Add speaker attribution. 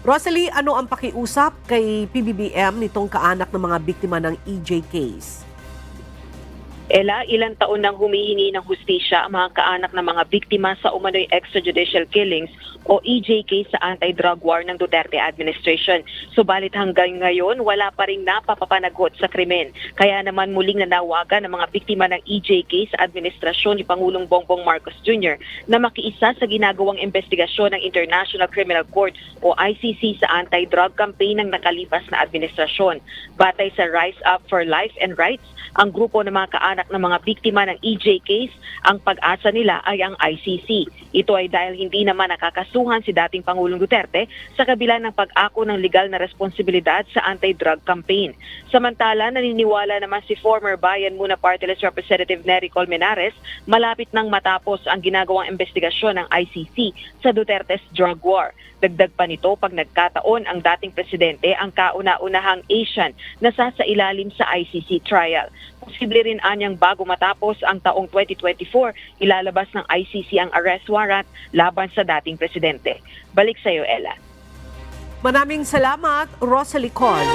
Speaker 1: Rosalie, ano ang pakiusap kay PBBM nitong kaanak ng mga biktima ng EJ case?
Speaker 2: Ella, ilang taon nang humihingi ng hustisya ang mga kaanak ng mga biktima sa umano'y extrajudicial killings o EJK sa anti-drug war ng Duterte administration. Subalit hanggang ngayon, wala pa rin napapapanagot sa krimen. Kaya naman muling nanawagan ng mga biktima ng EJK sa administrasyon ni Pangulong Bongbong Marcos Jr. na makiisa sa ginagawang investigasyon ng International Criminal Court o ICC sa anti-drug campaign ng nakalipas na administrasyon. Batay sa Rise Up for Life and Rights, ang grupo ng mga kaanak ng mga biktima ng EJ case, ang pag-asa nila ay ang ICC. Ito ay dahil hindi naman nakakasuhan si dating Pangulong Duterte sa kabila ng pag-ako ng legal na responsibilidad sa anti-drug campaign. Samantala, naniniwala naman si former Bayan Muna Party List Representative Nery Colmenares malapit nang matapos ang ginagawang investigasyon ng ICC sa Duterte's drug war. Dagdag pa nito, pag nagkataon ang dating presidente ang kauna-unahang Asian na sasailalim sa ICC trial. Posible rin anyang bago matapos ang taong 2024, ilalabas ng ICC ang arrest warrant laban sa dating presidente. Balik sa iyo, Ella.
Speaker 1: Maraming salamat, Rosalie Con.